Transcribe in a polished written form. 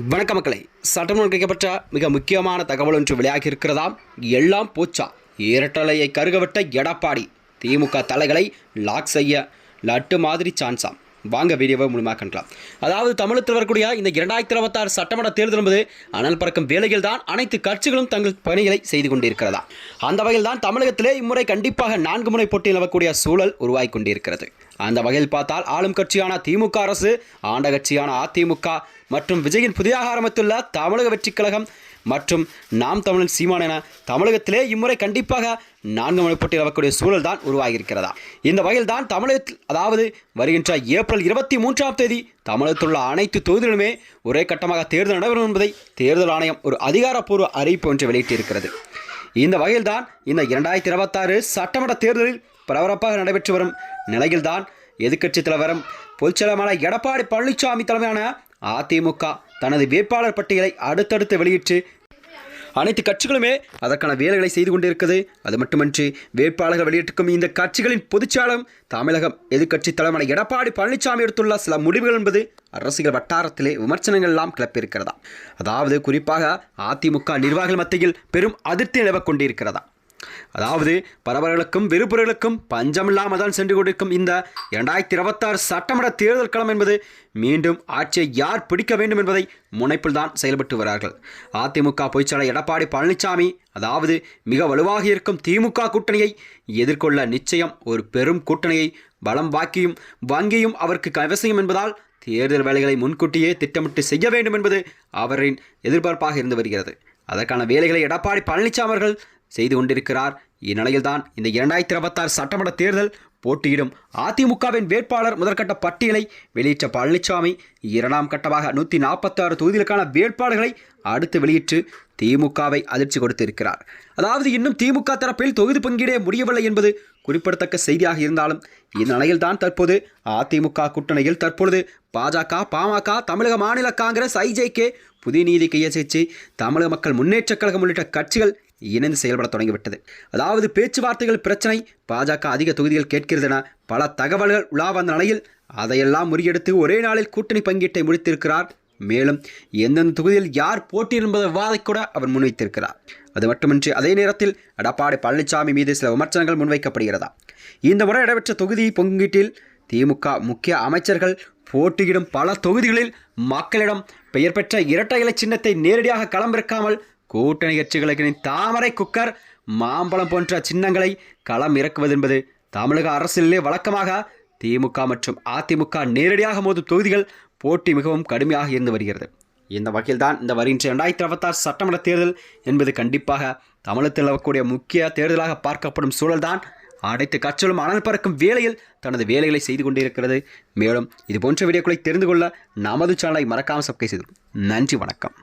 வணக்க மக்களை, சட்டமன்றம் கிடைக்கப்பட்ட மிக முக்கியமான தகவல் ஒன்று வெளியாகி இருக்கிறதாம். எல்லாம் போச்சா, இரட்டலையை கருகவிட்ட எடப்பாடி திமுக தலைகளை லாக் செய்ய லட்டு மாதிரி சான்ஸாம். வாங்க வீடியோவை முழுமையாக கண்டலாம். அதாவது தமிழகத்தில் வரக்கூடிய இந்த 2026 சட்டமன்ற தேர்தல் என்பது அனல் பறக்கும் வேளையில் தான் அனைத்து கட்சிகளும் தங்கள் பணிகளை செய்து கொண்டிருக்கிறதா. அந்த வகையில் தான் தமிழகத்திலே இம்முறை கண்டிப்பாக 4 முனை போட்டி நிலவக்கூடிய சூழல் உருவாகி கொண்டிருக்கிறது. அந்த வகையில் பார்த்தால் ஆளும் கட்சியான திமுக அரசு, ஆண்ட கட்சியான அதிமுக மற்றும் விஜயின் புதிதாக ஆரம்பித்துள்ள தமிழக வெற்றிக் கழகம் மற்றும் நாம் தமிழன் சீமான் என தமிழகத்திலே இம்முறை கண்டிப்பாக 4 முனை போட்டி நிலவக்கூடிய சூழல் தான் உருவாகியிருக்கிறதா. இந்த வகையில் தான் தமிழகத்தில் அதாவது வருகின்ற ஏப்ரல் 23ஆம் தேதி தமிழகத்தில் உள்ள அனைத்து தொகுதிகளுமே ஒரே கட்டமாக தேர்தல் நடைபெறும் என்பதை தேர்தல் ஆணையம் ஒரு அதிகாரப்பூர்வ அறிவிப்பு ஒன்று வெளியிட்டிருக்கிறது. இந்த வகையில் தான் இந்த 2026 சட்டமன்ற தேர்தலில் பரபரப்பாக நடைபெற்று வரும் நிலையில்தான் எதிர்க்கட்சித் தலைவரும் பொதுச்செயலாளருமான எடப்பாடி பழனிசாமி தலைமையான அதிமுக தனது வேட்பாளர் பட்டியலை அடுத்தடுத்து வெளியிட்டு அனைத்து கட்சிகளுமே அதற்கான வேலைகளை செய்து கொண்டிருக்கிறது. அது மட்டுமின்றி வேட்பாளர்கள் வெளியிட்டிருக்கும் இந்த கட்சிகளின் பொதுச்செயலாளரும் தமிழகம் எதிர்க்கட்சித் தலைவரான எடப்பாடி பழனிசாமி எடுத்துள்ள சில முடிவுகள் என்பது அரசியல் வட்டாரத்திலே விமர்சனங்கள் எல்லாம் கிளப்பியிருக்கிறதா. அதாவது குறிப்பாக அதிமுக நிர்வாகிகள் மத்தியில் பெரும் அதிருப்தி நிலவக் கொண்டிருக்கிறதா. அதாவது பரபரர்களுக்கும் விருப்புகளுக்கும் பஞ்சமில்லாமல் தான் சென்று கொண்டிருக்கும் இந்த 2026 சட்டமன்ற தேர்தல் களம் என்பது மீண்டும் ஆட்சியை யார் பிடிக்க வேண்டும் என்பதை முனைப்பில் தான் செயல்பட்டு வருகிறார்கள். அதிமுக பொதுச்செயலாளர் எடப்பாடி பழனிசாமி அதாவது மிக வலுவாக இருக்கும் திமுக கூட்டணியை எதிர்கொள்ள நிச்சயம் ஒரு பெரும் கூட்டணியை பலம் வாக்கியும் வங்கியும் அவருக்கு அவசியம் என்பதால் தேர்தல் வேலைகளை முன்கூட்டியே திட்டமிட்டு செய்ய வேண்டும் என்பது அவரின் எதிர்பார்ப்பாக இருந்து வருகிறது. அதற்கான வேலைகளை எடப்பாடி பழனிசாமி அவர்கள் செய்து கொண்டிருக்கிறார். இந்நிலையில்தான் இந்த 2026 சட்டமன்ற தேர்தல் போட்டியிடும் அதிமுகவின் வேட்பாளர் முதற்கட்ட பட்டியலை வெளியிட்ட பழனிசாமி 2ஆம் கட்டமாக 146 தொகுதிகளுக்கான வேட்பாளர்களை அடுத்து வெளியிட்டு திமுகவை அதிர்ச்சி கொடுத்திருக்கிறார். அதாவது இன்னும் திமுக தரப்பில் தொகுதி பங்கீடே முடியவில்லை என்பது குறிப்பிடத்தக்க செய்தியாக இருந்தாலும் இந்நிலையில்தான் தற்போது அதிமுக கூட்டணியில் தற்பொழுது பாஜக, பாமக, தமிழக மாநில காங்கிரஸ், ஐஜேகே, புதிய நீதி கட்சி, தமிழக மக்கள் முன்னேற்றக் கழகம் உள்ளிட்ட கட்சிகள் இணைந்து செயல்பட தொடங்கிவிட்டது. அதாவது பேச்சுவார்த்தைகள் பிரச்சனை, பாஜக அதிக தொகுதிகள் கேட்கிறது என பல தகவல்கள் உலா வந்த நிலையில் அதையெல்லாம் முறியெடுத்து ஒரே நாளில் கூட்டணி பங்கீட்டை முடித்திருக்கிறார். மேலும் எந்தெந்த தொகுதியில் யார் போட்டி என்பதை விவாதிக்கூட அவர் முன்வைத்திருக்கிறார். அது மட்டுமின்றி அதே நேரத்தில் எடப்பாடி பழனிசாமி மீது சில விமர்சனங்கள் முன்வைக்கப்படுகிறதா. இந்த முறை நடைபெற்ற தொகுதி பங்கீட்டில் திமுக முக்கிய அமைச்சர்கள் போட்டியிடும் பல தொகுதிகளில் மக்களிடம் பெயர் பெற்ற இரட்டை இலை சின்னத்தை நேரடியாக களமிறக்காமல் கூட்டணி கட்சிகளுக்கு தாமரை, குக்கர், மாம்பழம் போன்ற சின்னங்களை களம் இறக்குவது என்பது தமிழக அரசியலிலே வழக்கமாக திமுக மற்றும் அதிமுக நேரடியாக மோதும் தொகுதிகள் போட்டி மிகவும் கடுமையாக இருந்து வருகிறது. இந்த வகையில்தான் இந்த வருகின்ற 2026 சட்டமன்ற தேர்தல் என்பது கண்டிப்பாக தமிழகத்தில் வரக்கூடிய முக்கிய தேர்தலாக பார்க்கப்படும் சூழல்தான் அனைத்து கட்சிகளும் அனல் பறக்கும் வேளையில் தனது வேலைகளை செய்து கொண்டிருக்கிறது. மேலும் இது போன்ற வீடியோக்களை தெரிந்து கொள்ள நமது சேனலை மறக்காமல் சப்ஸ்கிரைப் செய்து நன்றி, வணக்கம்.